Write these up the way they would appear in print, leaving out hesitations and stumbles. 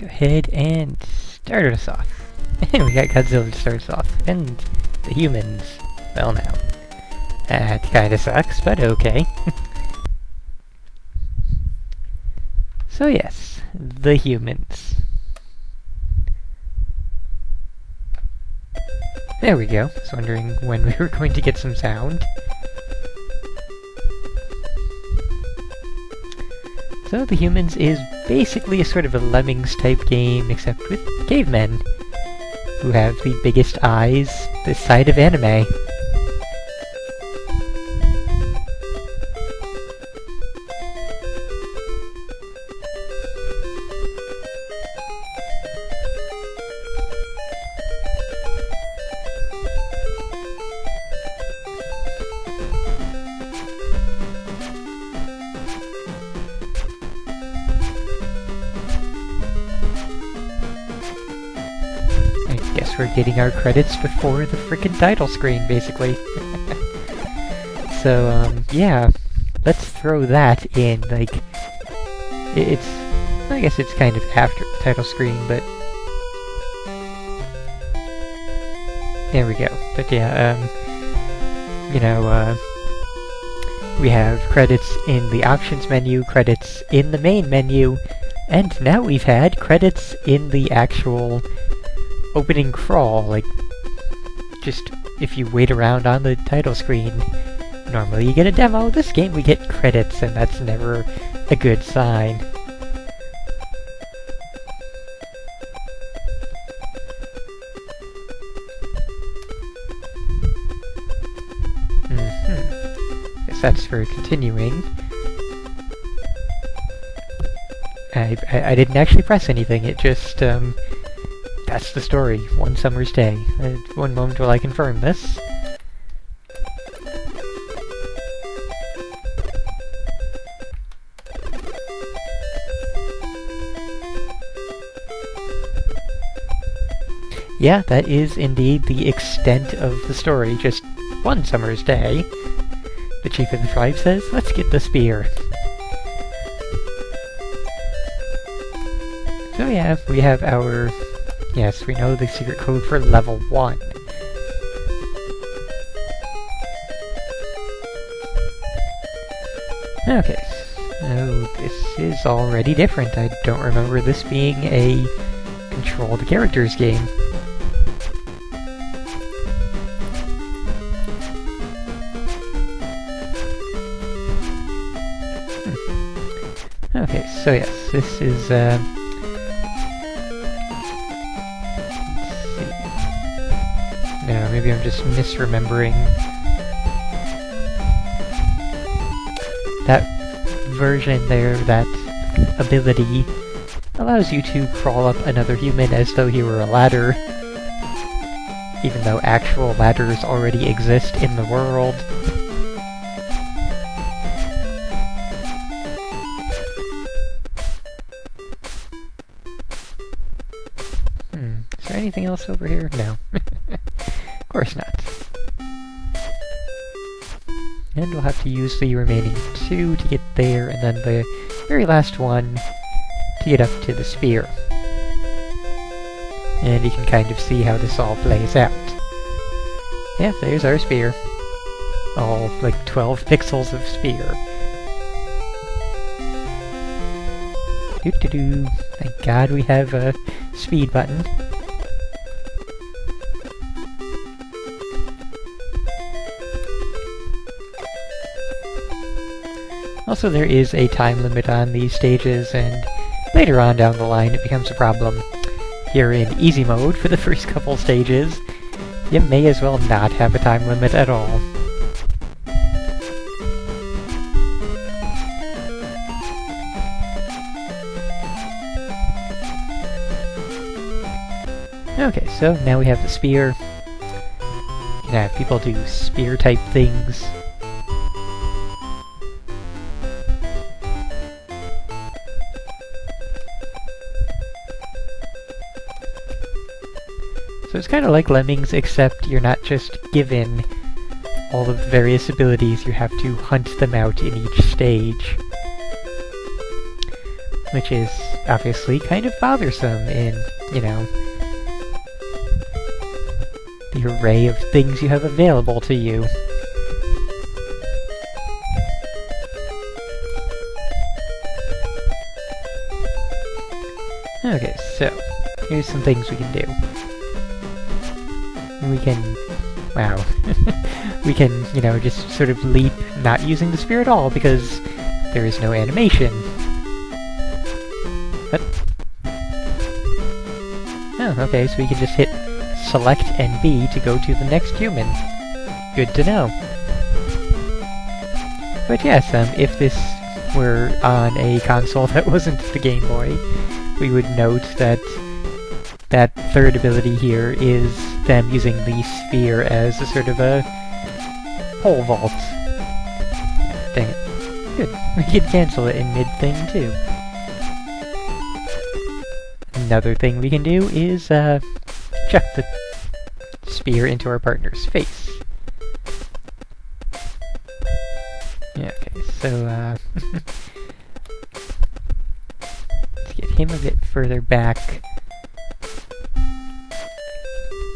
go ahead and start us off. And we got Godzilla to start us off, and the humans. Well, now. That kinda sucks, but okay. So yes, the humans. There we go. I was wondering when we were going to get some sound. So the humans is basically a sort of a Lemmings type game, except with cavemen, who have the biggest eyes this side of anime. We're getting our credits before the frickin' title screen, basically. So, yeah, let's throw that in, like, it's, I guess it's kind of after the title screen, but, there we go. But yeah, you know, we have credits in the options menu, credits in the main menu, and now we've had credits in the actual opening crawl, like, just if you wait around on the title screen, normally you get a demo. This game we get credits, and that's never a good sign. Guess that's for continuing. I didn't actually press anything, it just, that's the story. One summer's day. One moment while I confirm this. Yeah, that is indeed the extent of the story. Just one summer's day. The chief of the tribe says, "Let's get the spear." So yeah, we have our... Yes, we know the secret code for level 1. Okay, so this is already different. I don't remember this being a control the characters game. Okay, so yes, this is, no, maybe I'm just misremembering. That version there, that ability, allows you to crawl up another human as though he were a ladder, even though actual ladders already exist in the world. Is there anything else over here? No. Of course not. And we'll have to use the remaining 2 to get there, and then the very last one to get up to the spear. And you can kind of see how this all plays out. Yeah, there's our spear. All, like, 12 pixels of spear. Doo-doo-doo. Thank God we have a speed button. Also, there is a time limit on these stages, and later on down the line it becomes a problem. Here in easy mode, for the first couple stages, you may as well not have a time limit at all. Okay, so now we have the spear. You can have people do spear-type things. So it's kind of like Lemmings, except you're not just given all of the various abilities, you have to hunt them out in each stage. which is obviously kind of bothersome in, you know, the array of things you have available to you. Okay, so, here's some things we can do. We can... wow. We can, you know, just sort of leap, not using the spear at all, because there is no animation. What? Oh, okay, so we can just hit Select and B to go to the next human. Good to know. But yes, if this were on a console that wasn't the Game Boy, we would note that that third ability here is them using the sphere as a sort of a pole vault. Dang it. Good. We can cancel it in mid-thing, too. Another thing we can do is, chuck the spear into our partner's face. Yeah, okay, so, let's get him a bit further back.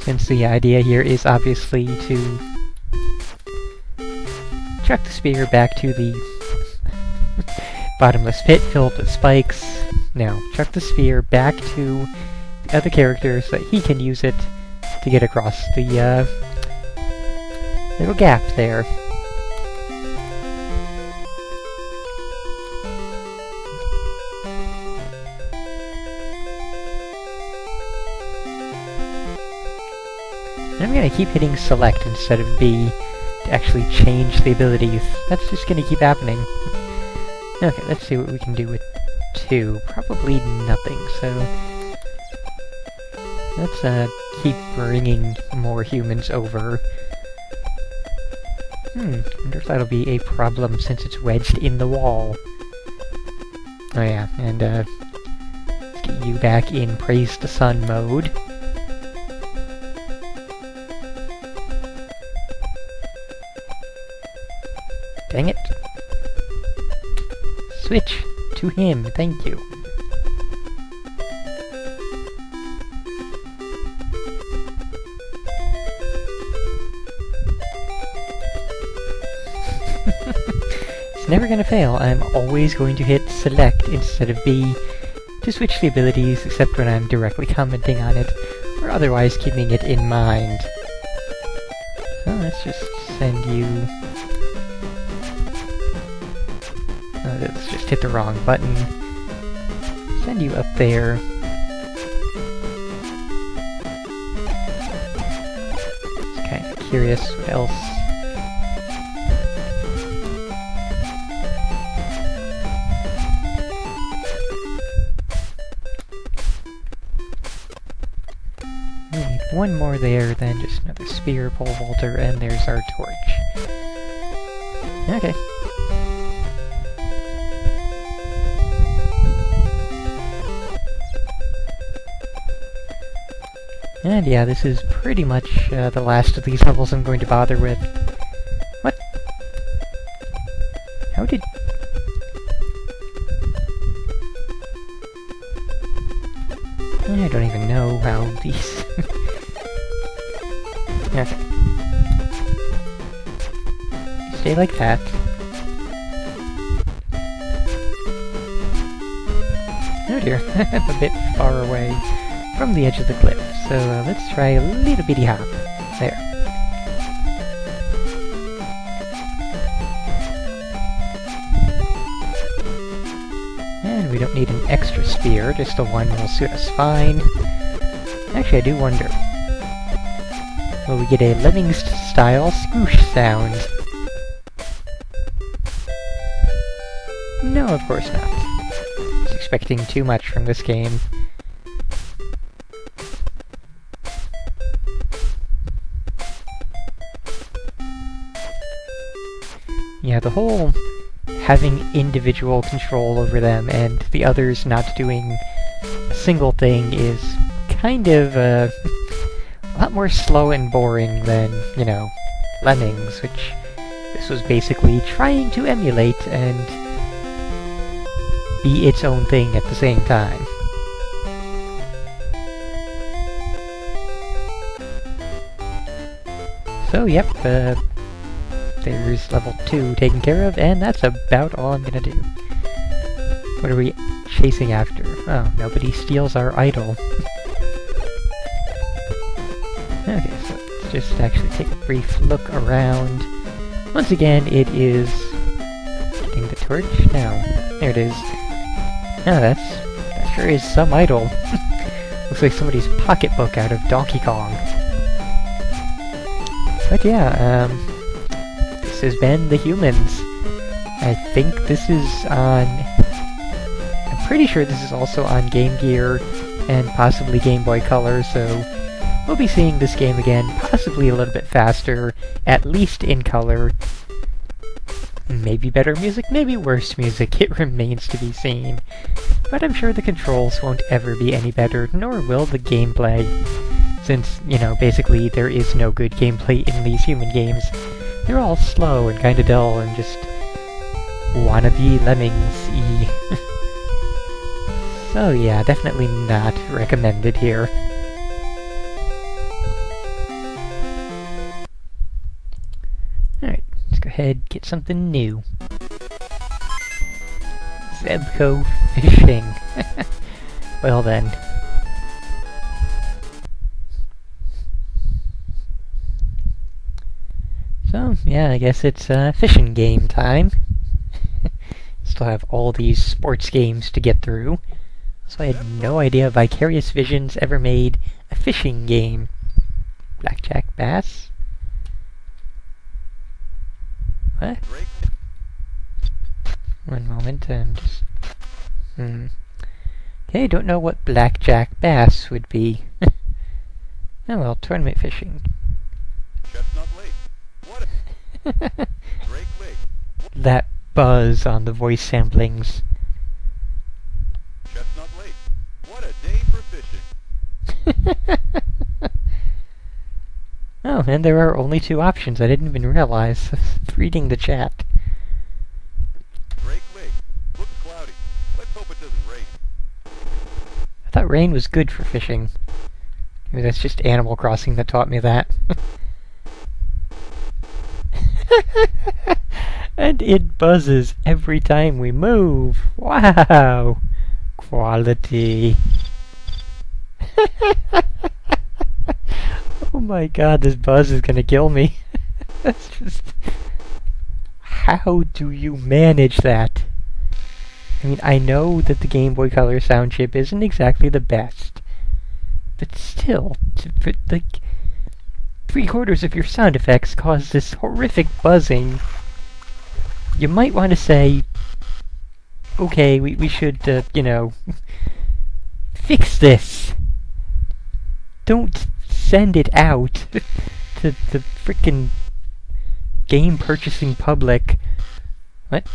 Since the idea here is obviously to chuck the spear back to the bottomless pit filled with spikes. Now, chuck the spear back to the other character so that he can use it to get across the little gap there. I'm gonna keep hitting select instead of B to actually change the abilities. That's just gonna keep happening. Okay, let's see what we can do with 2. Probably nothing, so... let's, keep bringing more humans over. Wonder if that'll be a problem since it's wedged in the wall. Oh yeah, and, let's get you back in Praise the Sun mode. Dang it. Switch to him, thank you. It's never gonna fail. I'm always going to hit select instead of B to switch the abilities, except when I'm directly commenting on it, or otherwise keeping it in mind. So let's just send you... let's just hit the wrong button. Send you up there. Just kind of curious what else. We need one more there, then just another spear, pole vaulter, and there's our torch. Okay. And yeah, this is pretty much the last of these levels I'm going to bother with. What? How did... I don't even know how these... Okay. Stay like that. Oh dear, I'm a bit far away from the edge of the cliff. So let's try a little bitty hop. There. And we don't need an extra spear, just the one will suit us fine. Actually, I do wonder. Will we get a Lemmings-style squoosh sound? No, of course not. I was expecting too much from this game. Yeah, the whole having individual control over them and the others not doing a single thing is kind of, a lot more slow and boring than, you know, Lemmings, which this was basically trying to emulate, and be its own thing at the same time. So, yep, there's level 2 taken care of, and that's about all I'm gonna do. What are we chasing after? Oh, nobody steals our idol. Okay, so let's just actually take a brief look around. Once again, it is... getting the torch? No. There it is. No, that sure is some idol. Looks like somebody's pocketbook out of Donkey Kong. But yeah, this has been The Humans. I think this is on... I'm pretty sure this is also on Game Gear and possibly Game Boy Color, so we'll be seeing this game again, possibly a little bit faster, at least in color. Maybe better music, maybe worse music, it remains to be seen. But I'm sure the controls won't ever be any better, nor will the gameplay. Since, you know, basically there is no good gameplay in these human games. They're all slow and kinda dull and just wannabe lemmings-y. So yeah, definitely not recommended here. Alright, let's go ahead, get something new. Zebco Fishing. Well then. So, yeah, I guess it's fishing game time. Still have all these sports games to get through. So I had no idea Vicarious Visions ever made a fishing game. Blackjack Bass? What? One moment, I'm just... Okay, don't know what Blackjack Bass would be. Oh well, tournament fishing. Chestnut Lake. What a... Drake Lake. That buzz on the voice samplings. Chestnut Lake. What a day for fishing. Oh, and there are only 2 options. I didn't even realize. Reading the chat. Drake Lake. Looks cloudy. Let's hope it doesn't rain. I thought rain was good for fishing. Maybe that's just Animal Crossing that taught me that. And it buzzes every time we move. Wow! Quality. Oh my god, this buzz is gonna kill me. That's just... How do you manage that? I mean, I know that the Game Boy Color sound chip isn't exactly the best. But still, like... 3/4 of your sound effects cause this horrific buzzing. You might want to say, okay, we should, you know, fix this. Don't send it out to the frickin' game purchasing public. What?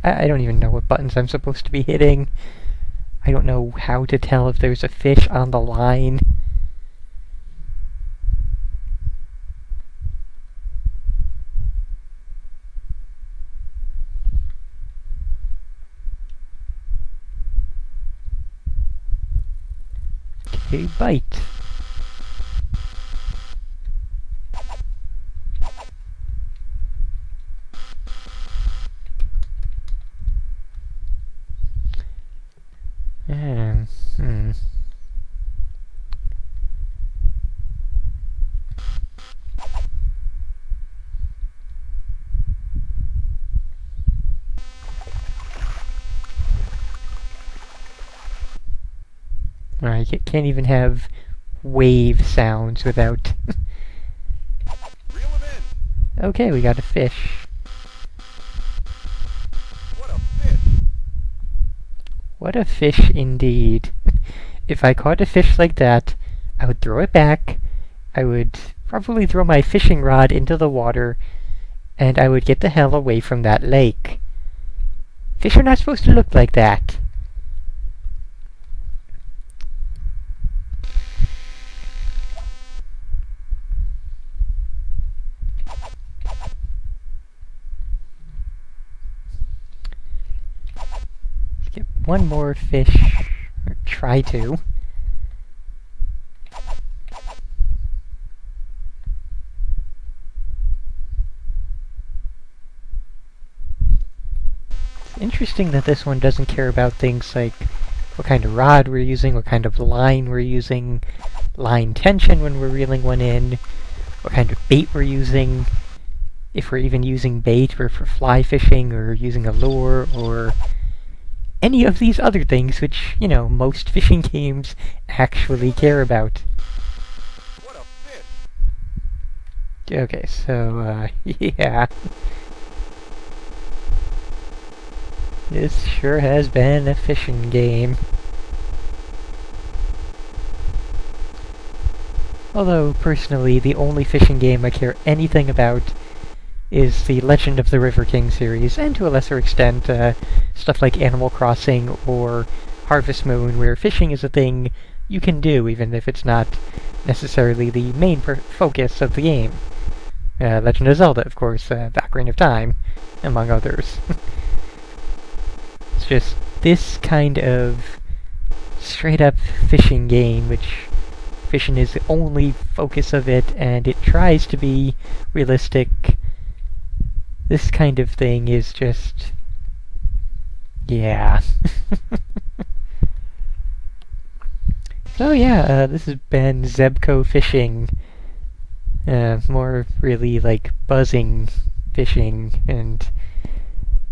I don't even know what buttons I'm supposed to be hitting. I don't know how to tell if there's a fish on the line. Okay, bite. Alright, you can't even have wave sounds without... Reel him in. Okay, we got a fish. What a fish. What a fish indeed. If I caught a fish like that, I would throw it back, I would probably throw my fishing rod into the water, and I would get the hell away from that lake. Fish are not supposed to look like that. one more fish, or try to. It's interesting that this one doesn't care about things like what kind of rod we're using, what kind of line we're using, line tension when we're reeling one in, what kind of bait we're using, if we're even using bait or for fly fishing or using a lure or any of these other things which, you know, most fishing games actually care about. What a fish! Okay, so, yeah. This sure has been a fishing game. Although, personally, the only fishing game I care anything about is the Legend of the River King series, and to a lesser extent, stuff like Animal Crossing or Harvest Moon, where fishing is a thing you can do, even if it's not necessarily the main focus of the game. Legend of Zelda, of course, Ocarina of Time, among others. It's just this kind of straight-up fishing game, which fishing is the only focus of it, and it tries to be realistic. This kind of thing is just... yeah. So yeah, this has been Zebco Fishing. More really like buzzing fishing and,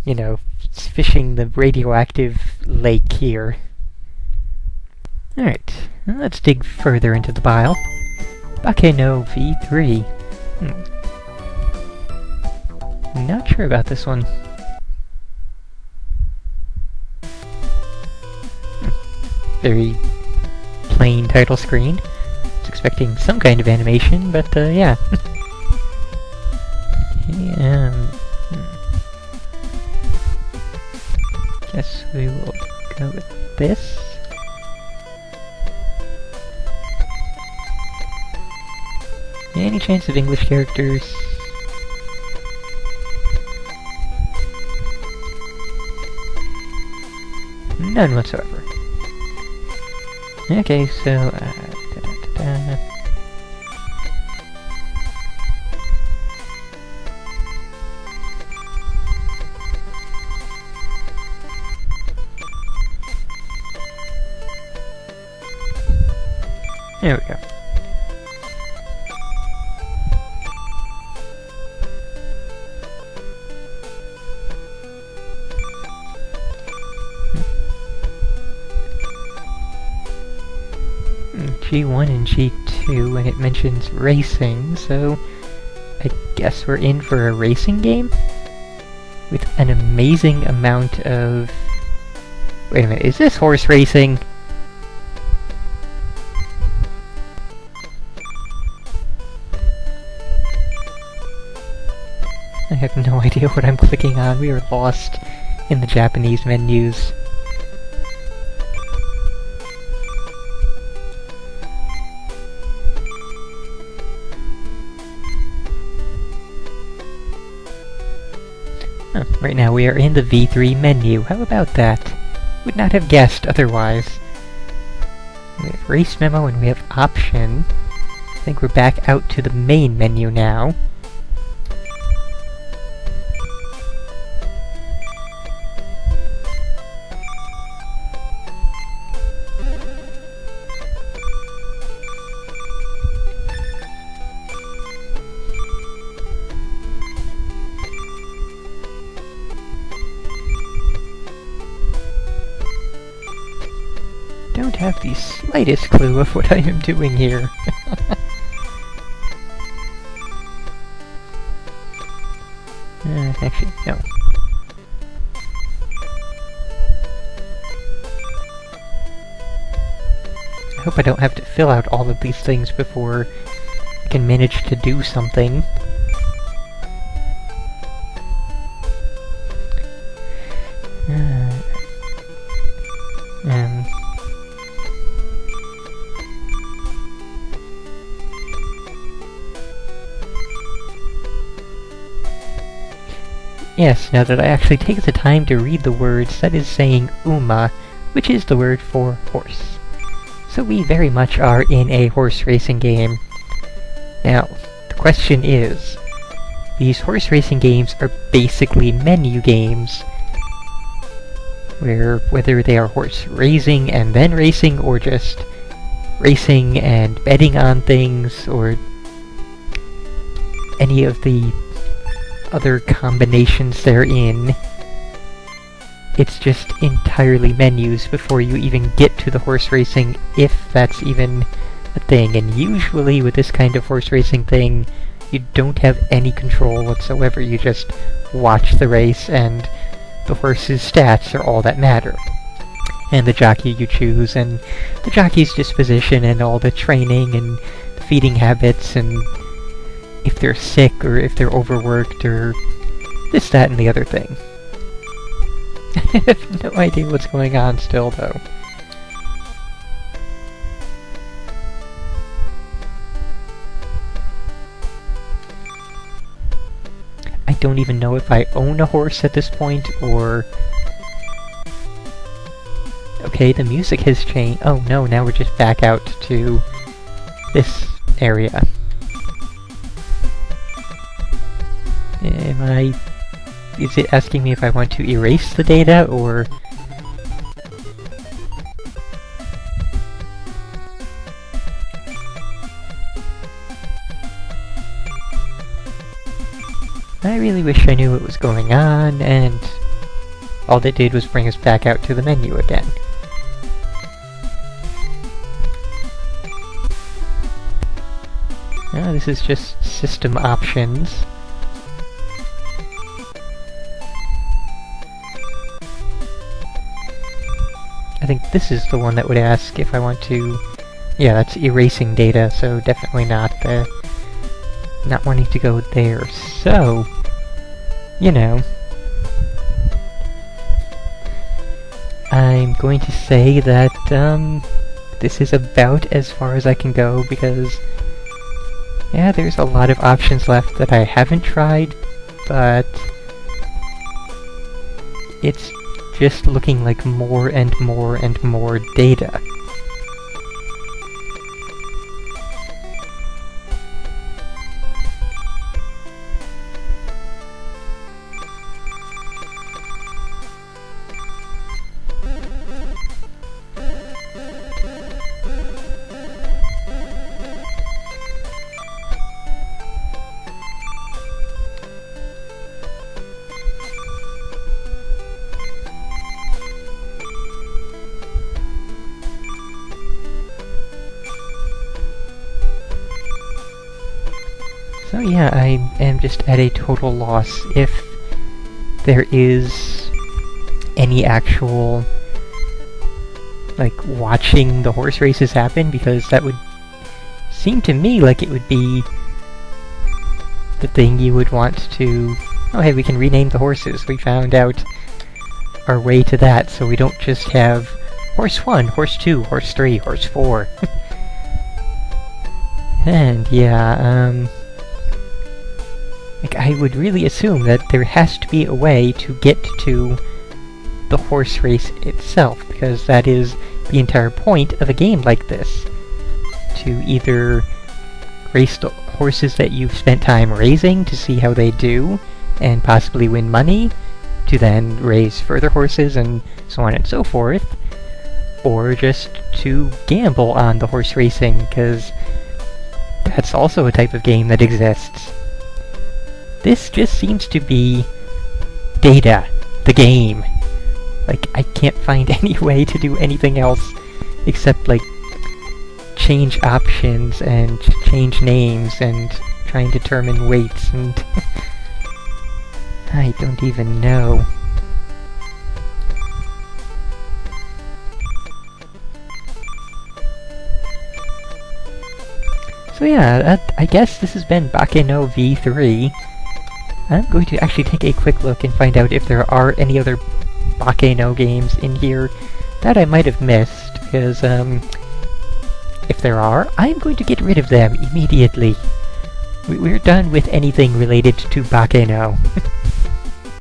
you know, fishing the radioactive lake here. Alright, let's dig further into the pile. Bakenou V3. Not sure about this one. Very plain title screen. I was expecting some kind of animation, but yeah. Guess we will go with this. Any chance of English characters? None whatsoever. Okay, so, there we go. G1 and G2, and it mentions racing, so I guess we're in for a racing game? With an amazing amount of... Wait a minute, is this horse racing? I have no idea what I'm clicking on. We are lost in the Japanese menus. Right now we are in the V3 menu. How about that? Would not have guessed otherwise. We have race memo and we have option. I think we're back out to the main menu now. Don't have the slightest clue of what I am doing here. Actually, no. I hope I don't have to fill out all of these things before I can manage to do something. Yes, now that I actually take the time to read the words, that is saying Uma, which is the word for horse. So we very much are in a horse racing game. Now, the question is, these horse racing games are basically menu games, where whether they are horse raising and then racing, or just racing and betting on things, or any of the other combinations they're in, it's just entirely menus before you even get to the horse racing, if that's even a thing. And usually with this kind of horse racing thing, you don't have any control whatsoever. You just watch the race, and the horse's stats are all that matter. And the jockey you choose, and the jockey's disposition, and all the training, and the feeding habits, and if they're sick, or if they're overworked, or this, that, and the other thing. I have no idea what's going on still, though. I don't even know if I own a horse at this point, or... Okay, the music has changed. Oh no, now we're just back out to this area. Is it asking me if I want to erase the data, or... I really wish I knew what was going on, and all that did was bring us back out to the menu again. Oh, this is just system options. I think this is the one that would ask if I want to... Yeah, that's erasing data, so definitely not wanting to go there. So, you know, I'm going to say that this is about as far as I can go, because yeah, there's a lot of options left that I haven't tried, but it's just looking like more and more and more data. So yeah, I am just at a total loss if there is any actual, like, watching the horse races happen, because that would seem to me like it would be the thing you would want to... Oh hey, we can rename the horses. We found out our way to that, so we don't just have Horse 1, Horse 2, Horse 3, Horse 4. And yeah, like, I would really assume that there has to be a way to get to the horse race itself, because that is the entire point of a game like this. To either race the horses that you've spent time raising to see how they do, and possibly win money, to then raise further horses and so on and so forth, or just to gamble on the horse racing, because that's also a type of game that exists. This just seems to be data, the game. Like, I can't find any way to do anything else except, like, change options and change names and try and determine weights, and I don't even know. So yeah, I guess this has been Bakenou V3. I'm going to actually take a quick look and find out if there are any other Bakenou games in here that I might have missed, because if there are, I'm going to get rid of them immediately. We're done with anything related to Bakenou.